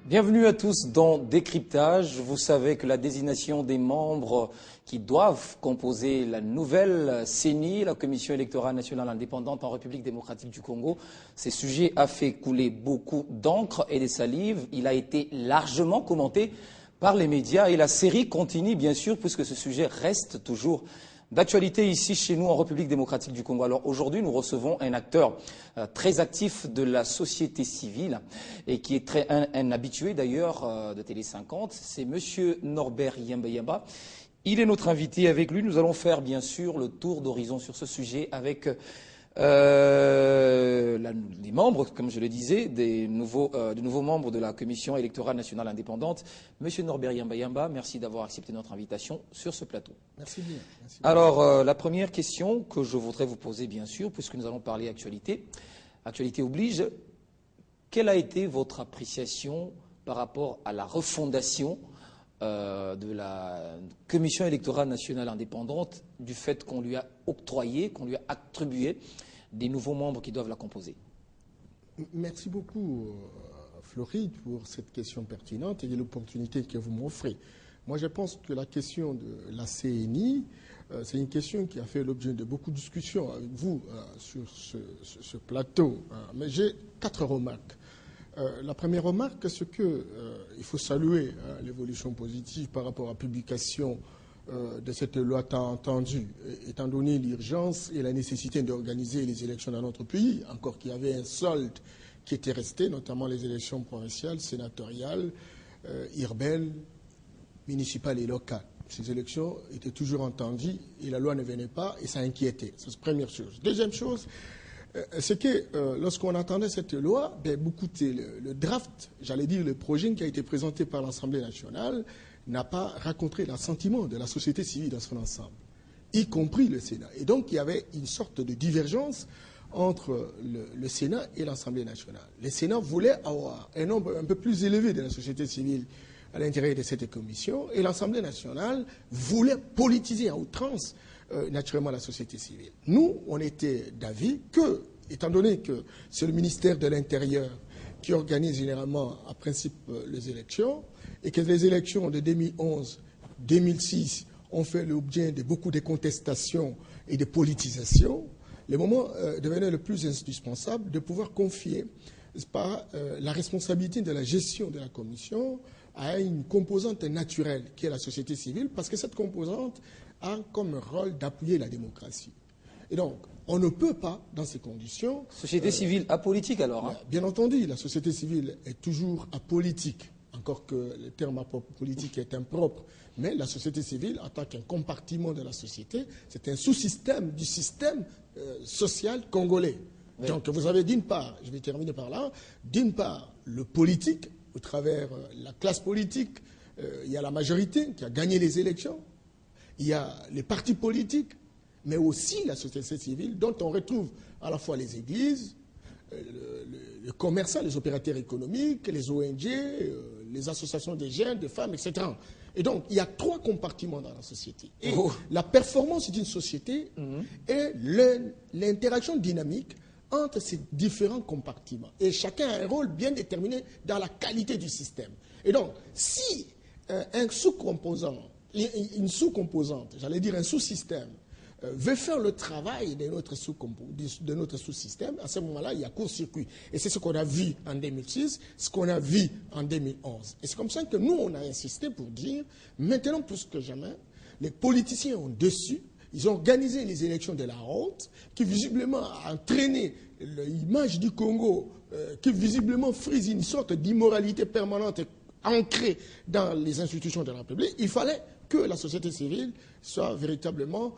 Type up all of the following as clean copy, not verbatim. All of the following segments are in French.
Bienvenue à tous dans Décryptage. Vous savez que la désignation des membres qui doivent composer la nouvelle CENI, la Commission électorale nationale indépendante en République démocratique du Congo, ce sujet a fait couler beaucoup d'encre et des salives. Il a été largement commenté par les médias et la série continue bien sûr puisque ce sujet reste toujours d'actualité ici chez nous en République démocratique du Congo. Alors aujourd'hui, nous recevons un acteur très actif de la société civile et qui est un habitué d'ailleurs de Télé 50. C'est Monsieur Norbert Yamba. Il est notre invité. Avec lui, nous allons faire bien sûr le tour d'horizon sur ce sujet avec les membres, comme je le disais, de nouveaux membres de la Commission électorale nationale indépendante. Monsieur Norbert Yamba, merci d'avoir accepté notre invitation sur ce plateau. Merci bien. Merci bien. Alors, la première question que je voudrais vous poser, bien sûr, puisque nous allons parler actualité oblige, quelle a été votre appréciation par rapport à la refondation de la Commission électorale nationale indépendante, du fait qu'on lui a octroyé, qu'on lui a attribué des nouveaux membres qui doivent la composer? Merci beaucoup, Floride, pour cette question pertinente et l'opportunité que vous m'offrez. Moi, je pense que la question de la CENI, c'est une question qui a fait l'objet de beaucoup de discussions avec vous sur ce plateau. Mais j'ai 4 remarques. La première remarque, c'est qu'il faut saluer l'évolution positive par rapport à la publication de cette loi tant entendue, étant donné l'urgence et la nécessité d'organiser les élections dans notre pays, encore qu'il y avait un solde qui était resté, notamment les élections provinciales, sénatoriales, urbaines, municipales et locales. Ces élections étaient toujours entendues et la loi ne venait pas et ça inquiétait. C'est la première chose. Deuxième chose, c'est que lorsqu'on attendait cette loi, le draft, j'allais dire le projet qui a été présenté par l'Assemblée nationale, n'a pas rencontré l'assentiment de la société civile dans son ensemble, y compris le Sénat. Et donc il y avait une sorte de divergence entre le Sénat et l'Assemblée nationale. Le Sénat voulait avoir un nombre un peu plus élevé de la société civile à l'intérieur de cette commission, et l'Assemblée nationale voulait politiser à outrance naturellement la société civile. Nous, on était d'avis que, étant donné que c'est le ministère de l'Intérieur qui organise généralement à principe les élections, et que les élections de 2011, 2006 ont fait l'objet de beaucoup de contestations et de politisation, le moment devenait le plus indispensable de pouvoir confier la responsabilité de la gestion de la commission à une composante naturelle qui est la société civile, parce que cette composante a comme rôle d'appuyer la démocratie. Et donc, on ne peut pas, dans ces conditions... Société civile apolitique alors hein? Bien entendu, la société civile est toujours apolitique, encore que le terme politique est impropre. Mais la société civile, en tant qu'un compartiment de la société, c'est un sous-système du système social congolais. Oui. Donc vous avez d'une part, je vais terminer par là, d'une part le politique, au travers la classe politique, il y a la majorité qui a gagné les élections, il y a les partis politiques, mais aussi la société civile, dont on retrouve à la fois les églises, les commerçants, les opérateurs économiques, les ONG, les associations des jeunes, des femmes, etc. Et donc, il y a 3 compartiments dans la société. Et la performance d'une société est l'interaction dynamique entre ces différents compartiments. Et chacun a un rôle bien déterminé dans la qualité du système. Et donc, si un sous-composant, une sous-composante, j'allais dire un sous-système, veut faire le travail de notre sous-système, à ce moment-là, il y a court-circuit. Et c'est ce qu'on a vu en 2006, ce qu'on a vu en 2011. Et c'est comme ça que nous, on a insisté pour dire, maintenant plus que jamais, les politiciens ont dessus, ils ont organisé les élections de la honte, qui visiblement a entraîné l'image du Congo, qui visiblement frise une sorte d'immoralité permanente ancrée dans les institutions de la République. Il fallait que la société civile soit véritablement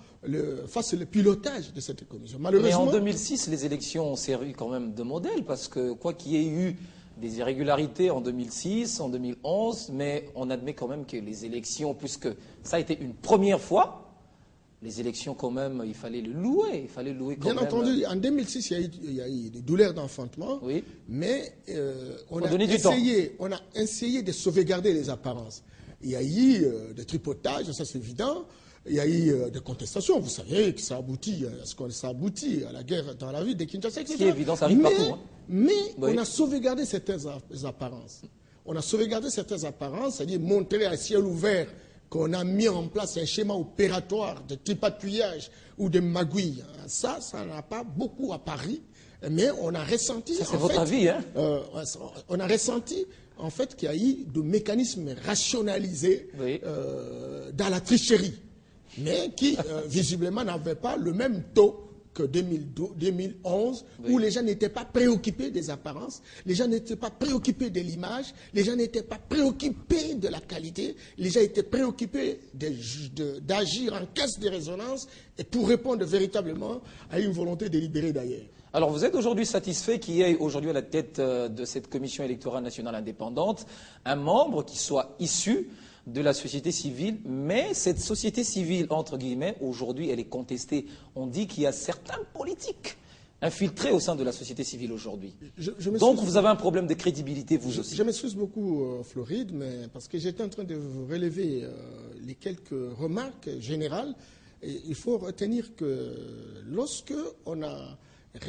fasse le pilotage de cette commission. Malheureusement, mais en 2006, les élections ont servi quand même de modèle, parce que quoi qu'il y ait eu des irrégularités en 2006, en 2011, mais on admet quand même que les élections, puisque ça a été une première fois, les élections quand même, il fallait le louer, il fallait louer quand même. Bien entendu, en 2006, il y a eu des douleurs d'enfantement, oui. Mais on a essayé de sauvegarder les apparences. Il y a eu des tripotages, ça c'est évident. Il y a eu des contestations. Vous savez que ça aboutit à la guerre dans la ville de Kinshasa, etc. Ce qui est évident, ça arrive partout. Hein. Mais oui. On a sauvegardé certaines apparences. On a sauvegardé certaines apparences, c'est-à-dire montrer à ciel ouvert qu'on a mis en place un schéma opératoire de tripatouillage ou de magouille. Ça n'a pas beaucoup à Paris, mais on a ressenti... Ça, c'est votre avis, hein? On a ressenti, en fait, qu'il y a eu des mécanismes rationalisés dans la tricherie, mais qui, visiblement, n'avaient pas le même taux que 2011, où les gens n'étaient pas préoccupés des apparences, les gens n'étaient pas préoccupés de l'image, les gens n'étaient pas préoccupés de la qualité, les gens étaient préoccupés d'agir en caisse de résonance et pour répondre véritablement à une volonté délibérée d'ailleurs. Alors vous êtes aujourd'hui satisfait qu'il y ait aujourd'hui à la tête de cette commission électorale nationale indépendante un membre qui soit issu de la société civile, mais cette société civile, entre guillemets, aujourd'hui, elle est contestée. On dit qu'il y a certains politiques infiltrés au sein de la société civile aujourd'hui. Donc vous avez un problème de crédibilité, vous aussi. Je m'excuse beaucoup, Floride, mais parce que j'étais en train de vous relever les quelques remarques générales. Et il faut retenir que lorsque on a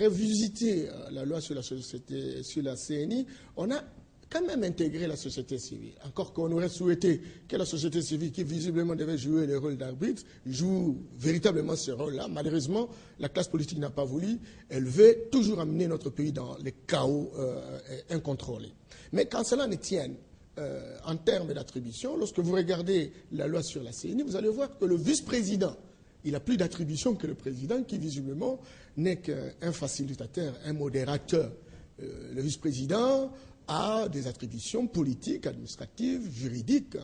revisité la loi sur la CNI, on a quand même intégrer la société civile. Encore qu'on aurait souhaité que la société civile, qui visiblement devait jouer le rôle d'arbitre, joue véritablement ce rôle-là. Malheureusement, la classe politique n'a pas voulu. Elle veut toujours amener notre pays dans les chaos incontrôlés. Mais quand cela ne tienne, en termes d'attribution, lorsque vous regardez la loi sur la CNI, vous allez voir que le vice-président, il a plus d'attribution que le président, qui visiblement n'est qu'un facilitateur, un modérateur. Le vice-président a des attributions politiques, administratives, juridiques.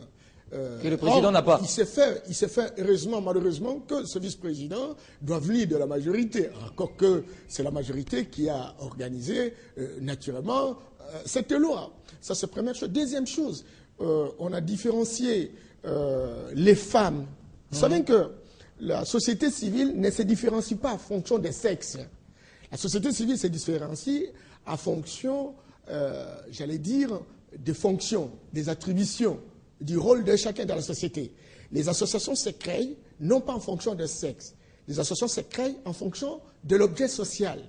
Que le président n'a pas. Il s'est fait, heureusement, malheureusement, que ce vice-président doit venir de la majorité. Encore que c'est la majorité qui a organisé, naturellement, cette loi. Ça, c'est la première chose. Deuxième chose, on a différencié les femmes. Vous savez que la société civile ne se différencie pas en fonction des sexes. La société civile se différencie en fonction, j'allais dire, des fonctions, des attributions, du rôle de chacun dans la société. Les associations se créent non pas en fonction de sexe. Les associations se créent en fonction de l'objet social.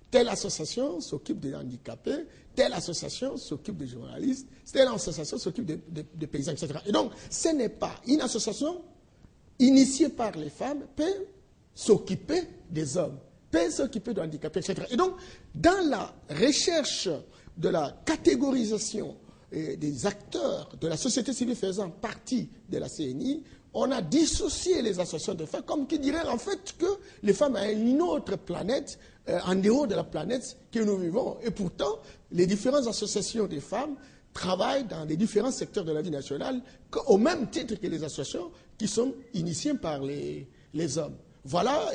Telle association s'occupe des handicapés, telle association s'occupe des journalistes, telle association s'occupe des paysans, etc. Et donc, ce n'est pas une association initiée par les femmes peut s'occuper des hommes, peut s'occuper des handicapés, etc. Et donc, dans la recherche de la catégorisation des acteurs de la société civile faisant partie de la CNI, on a dissocié les associations de femmes, comme qui dirait en fait que les femmes ont une autre planète, en dehors de la planète que nous vivons. Et pourtant, les différentes associations des femmes travaillent dans les différents secteurs de la vie nationale, au même titre que les associations qui sont initiées par les hommes. Voilà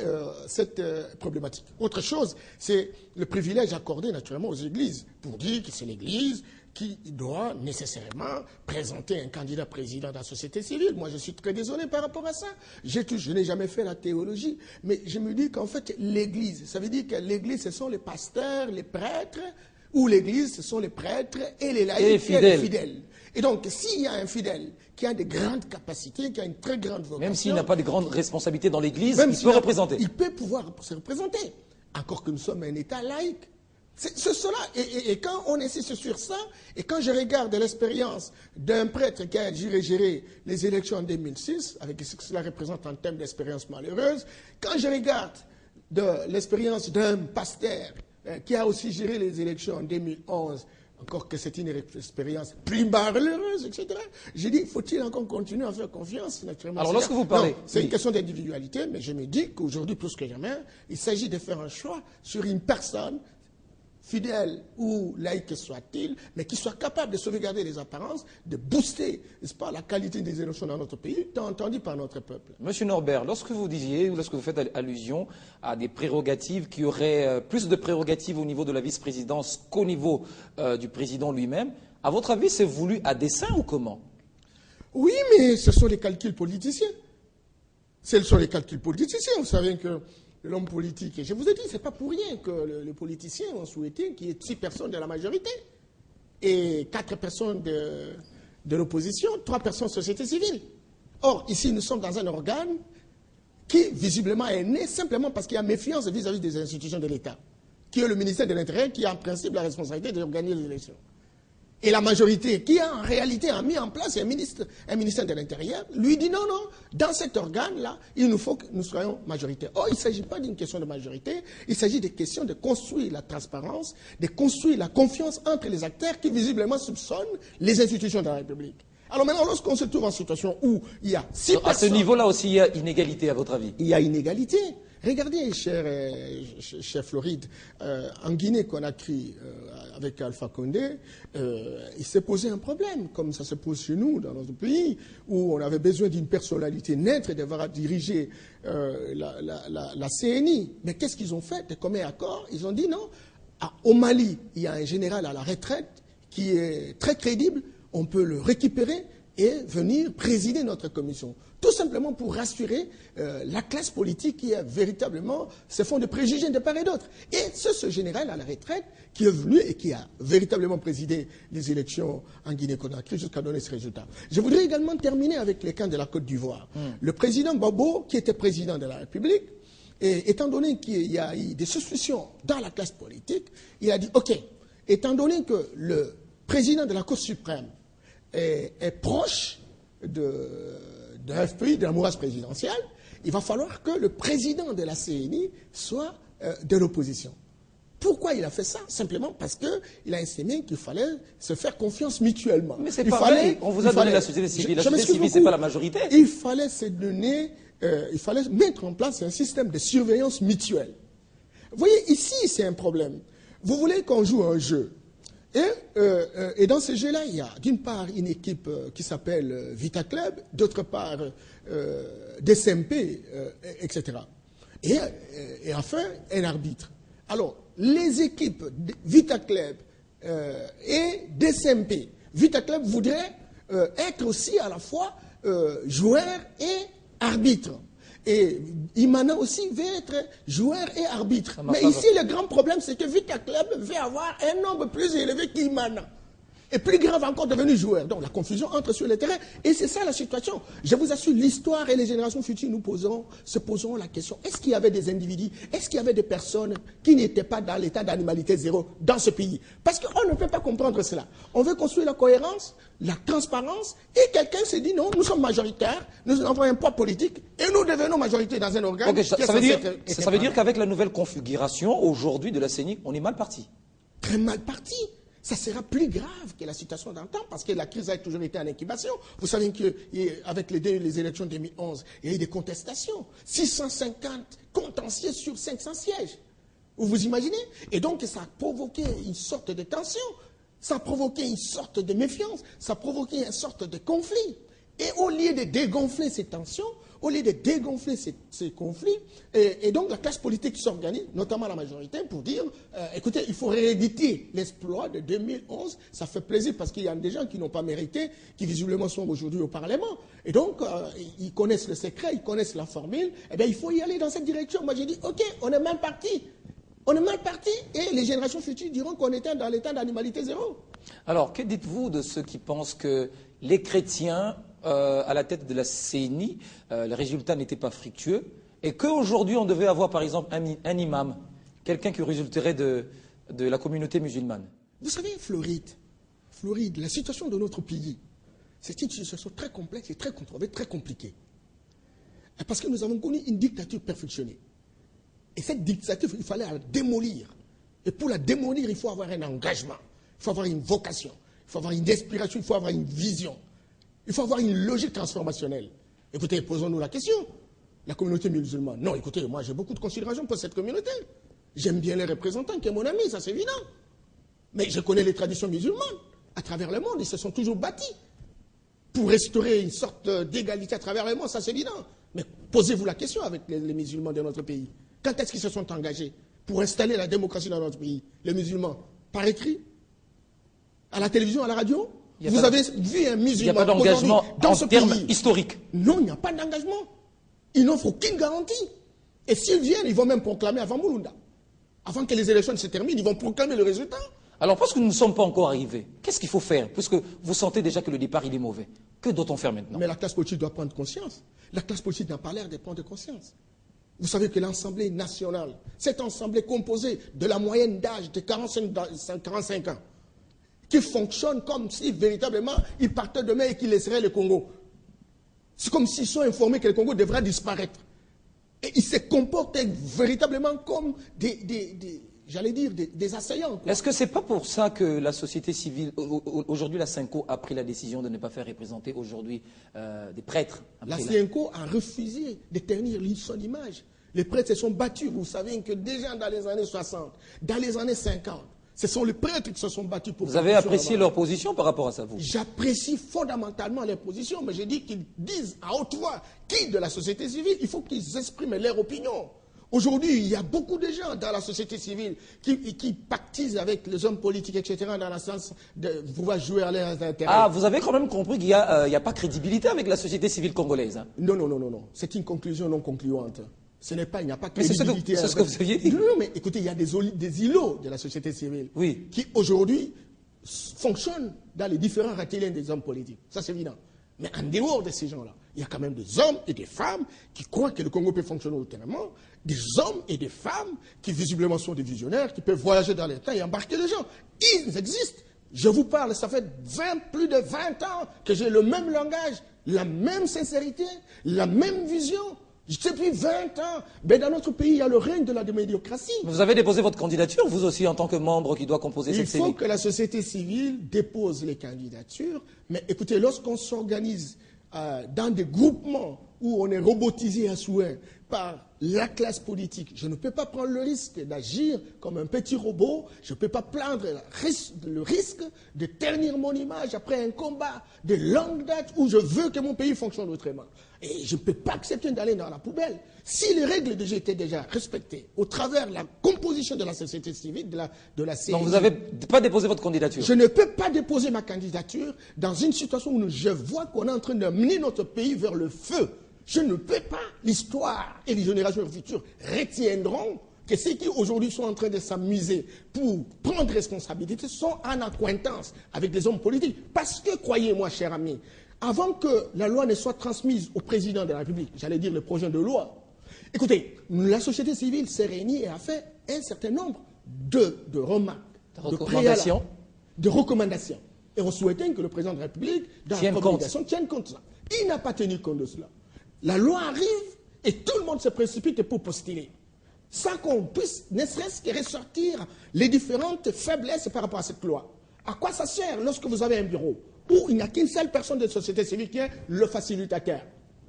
cette problématique. Autre chose, c'est le privilège accordé naturellement aux églises, pour dire que c'est l'église qui doit nécessairement présenter un candidat président de la société civile. Moi, je suis très désolé par rapport à ça. Je n'ai jamais fait la théologie, mais je me dis qu'en fait, l'église, ça veut dire que l'église, ce sont les pasteurs, les prêtres, ou l'église, ce sont les prêtres et les laïcs et les fidèles. Et donc, s'il y a un fidèle qui a de grandes capacités, qui a une très grande vocation... Même s'il n'a pas de grandes responsabilités dans l'église, il peut représenter. Il peut pouvoir se représenter. Encore que nous sommes un État laïque. C'est cela. Et quand on insiste sur ça, et quand je regarde l'expérience d'un prêtre qui a géré les élections en 2006, avec ce que cela représente en termes d'expérience malheureuse, quand je regarde l'expérience d'un pasteur qui a aussi géré les élections en 2011, encore que c'est une expérience plus malheureuse, etc. J'ai dit, faut-il encore continuer à faire confiance, naturellement? Alors, lorsque vous parlez... C'est une question d'individualité, mais je me dis qu'aujourd'hui, plus que jamais, il s'agit de faire un choix sur une personne, fidèle ou laïque soit-il, mais qui soit capable de sauvegarder les apparences, de booster, n'est-ce pas, la qualité des élections dans notre pays, tant entendu par notre peuple. Monsieur Norbert, lorsque vous disiez, ou lorsque vous faites allusion à des prérogatives qui auraient plus de prérogatives au niveau de la vice-présidence qu'au niveau du président lui-même, à votre avis, c'est voulu à dessein ou comment? Oui, mais ce sont les calculs politiciens. Ce sont les calculs politiciens. Vous savez que l'homme politique, et je vous ai dit, ce n'est pas pour rien que les politiciens ont souhaité qu'il y ait 6 personnes de la majorité et 4 personnes de l'opposition, 3 personnes de société civile. Or, ici, nous sommes dans un organe qui, visiblement, est né simplement parce qu'il y a méfiance vis-à-vis des institutions de l'État, qui est le ministère de l'Intérieur, qui a en principe la responsabilité d'organiser les élections. Et la majorité, qui en réalité a mis en place un ministère de l'Intérieur, lui dit non, non, dans cet organe-là, il nous faut que nous soyons majoritaires. Or, il ne s'agit pas d'une question de majorité, il s'agit de questions de construire la transparence, de construire la confiance entre les acteurs qui visiblement soupçonnent les institutions de la République. Alors maintenant, lorsqu'on se trouve en situation où il y a 6 personnes... À ce niveau-là aussi, il y a inégalité, à votre avis? Il y a inégalité. Regardez, cher Floride, en Guinée-Conakry, avec Alpha Condé, il s'est posé un problème, comme ça se pose chez nous, dans notre pays, où on avait besoin d'une personnalité neutre et d'avoir dirigé la CNI. Mais qu'est-ce qu'ils ont fait? De commun accord, ils ont dit non. Au Mali, il y a un général à la retraite qui est très crédible, on peut le récupérer et venir présider notre commission. Tout simplement pour rassurer la classe politique qui a véritablement se font de préjugés de part et d'autre. Et c'est ce général à la retraite qui est venu et qui a véritablement présidé les élections en Guinée-Conakry jusqu'à donner ce résultat. Je voudrais également terminer avec les cas de la Côte d'Ivoire. Le président Gbagbo, qui était président de la République, et étant donné qu'il y a eu des suspicions dans la classe politique, il a dit, OK, étant donné que le président de la Cour suprême est proche de FPI, de la mouvance présidentielle, il va falloir que le président de la CNI soit de l'opposition. Pourquoi il a fait ça? Simplement parce qu'il a estimé qu'il fallait se faire confiance mutuellement. Mais c'est pas vrai. On vous a donné la société civile. La société civile, c'est pas la majorité. Il fallait se donner, il fallait mettre en place un système de surveillance mutuelle. Vous voyez, ici, c'est un problème. Vous voulez qu'on joue un jeu. Et dans ce jeu-là, il y a d'une part une équipe qui s'appelle Vita Club, d'autre part DCMP, etc. Et enfin, un arbitre. Alors, les équipes Vita Club et DCMP, Vita Club voudrait être aussi à la fois joueur et arbitre. Et Imana aussi veut être joueur et arbitre. Mais ici, le grand problème, c'est que Vita Club veut avoir un nombre plus élevé qu'Imana. Et plus grave encore, devenu joueur. Donc la confusion entre sur le terrain. Et c'est ça la situation. Je vous assure, l'histoire et les générations futures se poseront la question. Est-ce qu'il y avait des individus, est-ce qu'il y avait des personnes qui n'étaient pas dans l'état d'animalité zéro dans ce pays? Parce qu'on ne peut pas comprendre cela. On veut construire la cohérence, la transparence, et quelqu'un se dit non, nous sommes majoritaires, nous avons un poids politique, et nous devenons majorité dans un organe. Okay, ça veut dire qu'avec la nouvelle configuration, aujourd'hui, de la CENI, on est mal parti. Très mal parti. Ça sera plus grave que la situation d'antan, parce que la crise a toujours été en incubation. Vous savez qu'avec les élections de 2011, il y a eu des contestations. 650 contentieux sur 500 sièges. Vous imaginez? Et donc, ça a provoqué une sorte de tension. Ça a provoqué une sorte de méfiance. Ça a provoqué une sorte de conflit. Et au lieu de dégonfler ces tensions, au lieu de dégonfler ces conflits, et donc la classe politique s'organise, notamment la majorité, pour dire, écoutez, il faut rééditer l'exploit de 2011. Ça fait plaisir parce qu'il y a des gens qui n'ont pas mérité, qui visiblement sont aujourd'hui au Parlement. Et donc, ils connaissent le secret, ils connaissent la formule. Eh bien, il faut y aller dans cette direction. Moi, j'ai dit, OK, on est mal parti. On est mal parti et les générations futures diront qu'on était dans l'état d'animalité zéro. Alors, que dites-vous de ceux qui pensent que les chrétiens, à la tête de la CENI, les résultats n'étaient pas fructueux et qu'aujourd'hui on devait avoir par exemple un imam, quelqu'un qui résulterait de la communauté musulmane? Vous savez, Floride, la situation de notre pays, c'est une situation très complexe et très controversée, très compliquée. Parce que nous avons connu une dictature perfectionnée. Et cette dictature, il fallait la démolir. Et pour la démolir, il faut avoir un engagement, il faut avoir une vocation, il faut avoir une inspiration, il faut avoir une vision. Il faut avoir une logique transformationnelle. Écoutez, posons-nous la question. La communauté musulmane. Non, écoutez, moi j'ai beaucoup de considération pour cette communauté. J'aime bien les représentants, qui est mon ami, ça c'est évident. Mais je connais les traditions musulmanes. À travers le monde, ils se sont toujours bâtis pour restaurer une sorte d'égalité à travers le monde, ça c'est évident. Mais posez-vous la question avec les musulmans de notre pays. Quand est-ce qu'ils se sont engagés pour installer la démocratie dans notre pays? Les musulmans, par écrit, à la télévision, à la radio? Vous avez vu un musulman? Il n'y a pas d'engagement en termes historiques. Non, il n'y a pas d'engagement. Ils n'offrent aucune garantie. Et s'ils viennent, ils vont même proclamer avant Moulounda. Avant que les élections ne se terminent, ils vont proclamer le résultat. Alors, parce que nous ne sommes pas encore arrivés, qu'est-ce qu'il faut faire? Puisque vous sentez déjà que le départ, il est mauvais. Que doit-on faire maintenant? Mais la classe politique doit prendre conscience. La classe politique n'a pas l'air de prendre conscience. Vous savez que l'Assemblée nationale, cette assemblée composée de la moyenne d'âge de 45 ans, qui fonctionnent comme si véritablement ils partaient demain et qu'ils laisseraient le Congo. C'est comme s'ils sont informés que le Congo devrait disparaître. Et ils se comportent véritablement comme j'allais dire, des assaillants. Est-ce que ce n'est pas pour ça que la société civile, aujourd'hui la CENCO a pris la décision de ne pas faire représenter aujourd'hui des prêtres? La CENCO a refusé de ternir son image. Les prêtres se sont battus. Vous savez que déjà dans les années 60, dans les années 50, ce sont les prêtres qui se sont battus pour... Vous avez apprécié leur position par rapport à ça, vous? J'apprécie fondamentalement leur position, mais je dis qu'ils disent à haute voix, qui de la société civile, il faut qu'ils expriment leur opinion. Aujourd'hui, il y a beaucoup de gens dans la société civile qui pactisent avec les hommes politiques, etc., dans le sens de pouvoir jouer à leurs intérêts. Ah, vous avez quand même compris qu'il n'y a pas crédibilité avec la société civile congolaise, hein? Non. C'est une conclusion non concluante. Il n'y a pas de crédibilité. C'est ce que vous aviez dit. Non, mais écoutez, il y a des îlots de la société civile qui, aujourd'hui, fonctionnent dans les différents ratelins des hommes politiques. Ça, c'est évident. Mais en dehors de ces gens-là, il y a quand même des hommes et des femmes qui croient que le Congo peut fonctionner autrement, des hommes et des femmes qui visiblement sont des visionnaires, qui peuvent voyager dans les temps et embarquer les gens. Ils existent. Je vous parle, ça fait plus de 20 ans que j'ai le même langage, la même sincérité, la même vision. Depuis 20 ans, mais dans notre pays, il y a le règne de la médiocratie. Vous avez déposé votre candidature, vous aussi, en tant que membre qui doit composer cette CENI? Il faut que la société civile dépose les candidatures. Mais écoutez, lorsqu'on s'organise dans des groupements où on est robotisé à souhait par la classe politique, je ne peux pas prendre le risque d'agir comme un petit robot. Je ne peux pas prendre le risque de ternir mon image après un combat de longue date où je veux que mon pays fonctionne autrement. Et je ne peux pas accepter d'aller dans la poubelle. Si les règles de jeu étaient déjà respectées au travers de la composition de la société civile, de la CENI... Donc vous n'avez pas déposé votre candidature? Je ne peux pas déposer ma candidature dans une situation où je vois qu'on est en train de mener notre pays vers le feu. Je ne peux pas. L'histoire et les générations futures retiendront que ceux qui aujourd'hui sont en train de s'amuser pour prendre responsabilité sont en accointance avec les hommes politiques. Parce que, croyez-moi, cher ami, avant que la loi ne soit transmise au président de la République, j'allais dire le projet de loi, écoutez, la société civile s'est réunie et a fait un certain nombre de remarques, de recommandations. Et on souhaitait que le président de la République, dans la communication, tienne compte de cela. Il n'a pas tenu compte de cela. La loi arrive et tout le monde se précipite pour postuler, sans qu'on puisse ne serait-ce que ressortir les différentes faiblesses par rapport à cette loi. À quoi ça sert lorsque vous avez un bureau où il n'y a qu'une seule personne de la société civile qui est le facilitateur,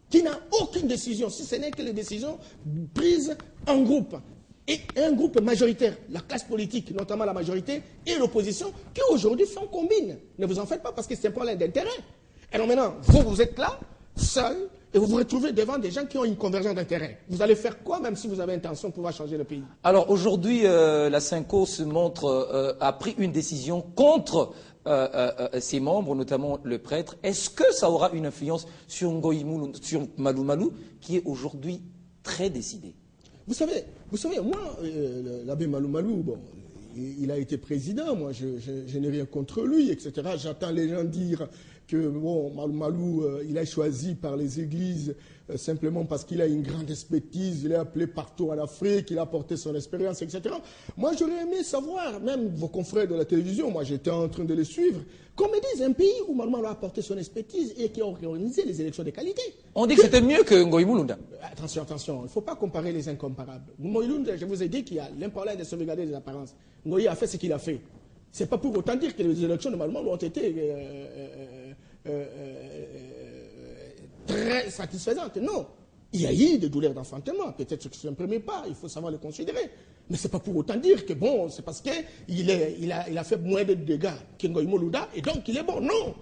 qui n'a aucune décision, si ce n'est que les décisions prises en groupe. Et un groupe majoritaire, la classe politique, notamment la majorité, et l'opposition, qui aujourd'hui font combine. Ne vous en faites pas parce que c'est un problème d'intérêt. Et alors maintenant, vous êtes là, seul, et vous vous retrouvez devant des gens qui ont une convergence d'intérêts. Vous allez faire quoi, même si vous avez intention de pouvoir changer le pays? Alors aujourd'hui, la CENCO a pris une décision contre ses membres, notamment le prêtre. Est-ce que ça aura une influence sur Malou Malou, qui est aujourd'hui très décidé? Vous savez, moi, l'abbé Malou Malou, bon, il a été président, moi je n'ai rien contre lui, etc. J'entends les gens dire que bon, Malou Malou, il est choisi par les églises simplement parce qu'il a une grande expertise, il est appelé partout en Afrique, il a apporté son expérience, etc. Moi j'aurais aimé savoir, même vos confrères de la télévision, moi j'étais en train de les suivre, qu'on me dise un pays où Malou Malou a apporté son expertise et qui a organisé les élections de qualité. On dit que c'était mieux que Ngoï Mulunda. Attention, il ne faut pas comparer les incomparables. Ngoï Mulunda, je vous ai dit qu'il y a l'importance de sauvegarder les apparences. Ngoï a fait ce qu'il a fait. Ce n'est pas pour autant dire que les élections de Malou Malou ont été très satisfaisantes. Non. Il y a eu des douleurs d'enfantement. Peut-être que ce ne s'imprime pas, il faut savoir le considérer. Mais ce n'est pas pour autant dire que bon, c'est parce qu'il a fait moins de dégâts que Ngoï Mulunda et donc il est bon. Non.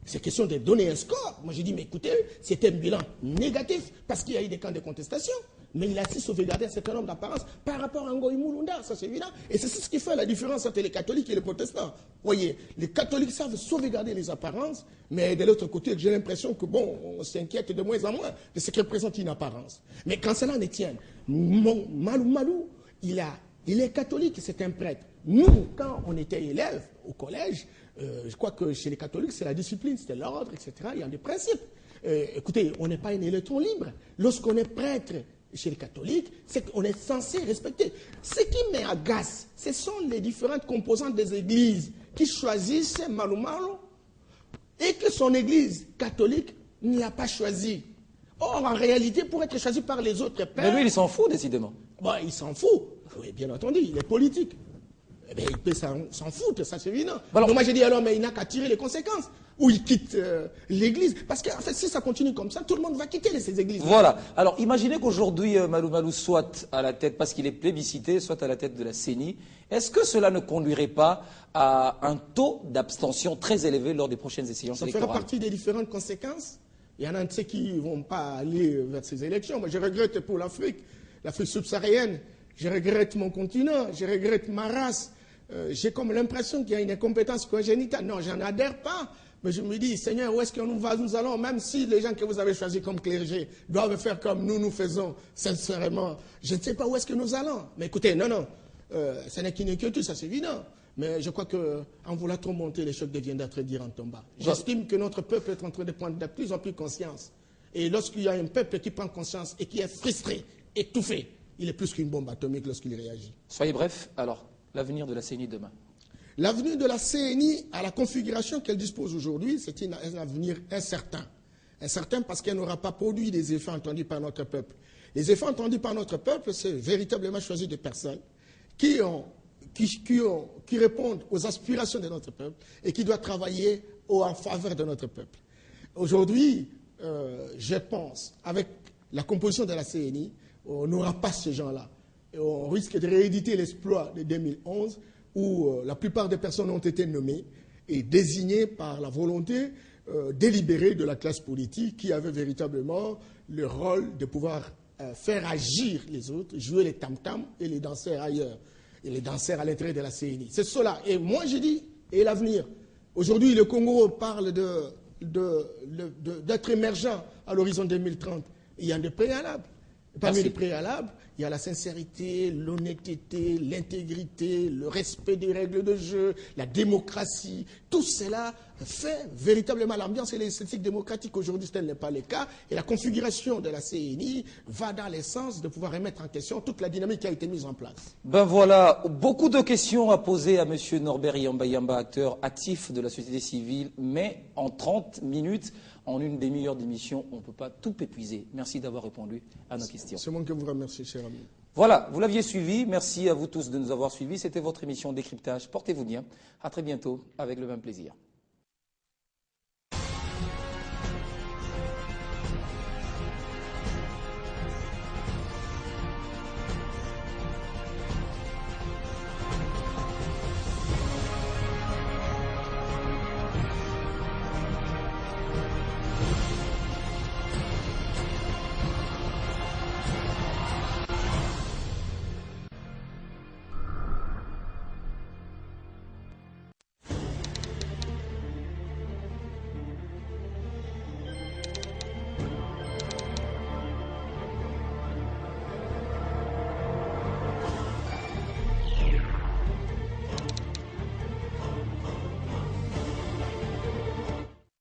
C'est question de donner un score. Moi, j'ai dit, mais écoutez, c'était un bilan négatif parce qu'il y a eu des camps de contestation. Mais il a aussi sauvegardé un certain nombre d'apparences par rapport à Ngoï Mulunda, ça c'est évident. Et c'est ce qui fait la différence entre les catholiques et les protestants. Vous voyez, les catholiques savent sauvegarder les apparences, mais de l'autre côté, j'ai l'impression que, bon, on s'inquiète de moins en moins de ce qui représente une apparence. Mais quand cela ne tient, Malou Malou, il est catholique, c'est un prêtre. Nous, quand on était élèves au collège, je crois que chez les catholiques, c'est la discipline, c'était l'ordre, etc. Il y a des principes. Écoutez, on n'est pas un électron libre. Lorsqu'on est prêtre chez les catholiques, c'est qu'on est censé respecter. Ce qui m'agace, ce sont les différentes composantes des églises qui choisisse Malo Malo et que son église catholique ne l'a pas choisi. Or, en réalité, pour être choisi par les autres pères... Mais lui, il s'en fout, décidément. Bon, il s'en fout. Oui, bien entendu, il est politique. Eh bien, il peut s'en foutre, ça c'est évident. Alors, donc moi j'ai dit alors, mais il n'a qu'à tirer les conséquences. Ou il quitte l'église. Parce qu'en fait, si ça continue comme ça, tout le monde va quitter ces églises. Voilà. Alors, imaginez qu'aujourd'hui, Malo Malo soit à la tête, parce qu'il est plébiscité, soit à la tête de la CENI. Est-ce que cela ne conduirait pas à un taux d'abstention très élevé lors des prochaines échéances électorales? Ça fera partie des différentes conséquences. Il y en a de ceux qui ne vont pas aller vers ces élections. Moi, je regrette pour l'Afrique subsaharienne. Je regrette mon continent. Je regrette ma race. J'ai comme l'impression qu'il y a une incompétence congénitale. Non, je n'en adhère pas. Mais je me dis, Seigneur, où est-ce que nous allons, même si les gens que vous avez choisis comme clergé doivent faire comme nous faisons, sincèrement, je ne sais pas où est-ce que nous allons. Mais écoutez, non, ce n'est qu'une inquiétude, ça c'est évident. Mais je crois qu'en voulant trop monter, les chocs deviennent d'être dire en tombant. J'estime que notre peuple est en train de prendre de plus en plus conscience. Et lorsqu'il y a un peuple qui prend conscience et qui est frustré, étouffé, il est plus qu'une bombe atomique lorsqu'il réagit. Soyez bref, alors, l'avenir de la CENI demain. L'avenir de la CENI, à la configuration qu'elle dispose aujourd'hui, c'est un avenir incertain. Incertain parce qu'elle n'aura pas produit des effets entendus par notre peuple. Les effets entendus par notre peuple, c'est véritablement choisir des personnes qui répondent aux aspirations de notre peuple et qui doivent travailler en faveur de notre peuple. Aujourd'hui, je pense, avec la composition de la CENI, on n'aura pas ces gens-là. Et on risque de rééditer l'exploit de 2011 où la plupart des personnes ont été nommées et désignées par la volonté délibérée de la classe politique qui avait véritablement le rôle de pouvoir faire agir les autres, jouer les tam-tams et les danseurs ailleurs, et les danseurs à l'intérieur de la CENI. C'est cela. Et moi, je dis, et l'avenir. Aujourd'hui, le Congo parle d'être émergent à l'horizon 2030. Il y a des préalables. Parmi les préalables, il y a la sincérité, l'honnêteté, l'intégrité, le respect des règles de jeu, la démocratie. Tout cela fait véritablement l'ambiance et l'esthétique démocratique. Aujourd'hui, tel n'est pas le cas. Et la configuration de la CENI va dans le sens de pouvoir remettre en question toute la dynamique qui a été mise en place. Ben voilà, beaucoup de questions à poser à M. Norbert Yamba, acteur actif de la société civile, mais en 30 minutes, en une demi-heure d'émission, on ne peut pas tout épuiser. Merci d'avoir répondu à nos questions. C'est moi qui vous remercie, cher ami. Voilà, vous l'aviez suivi. Merci à vous tous de nous avoir suivis. C'était votre émission Décryptage. Portez-vous bien. À très bientôt, avec le même plaisir.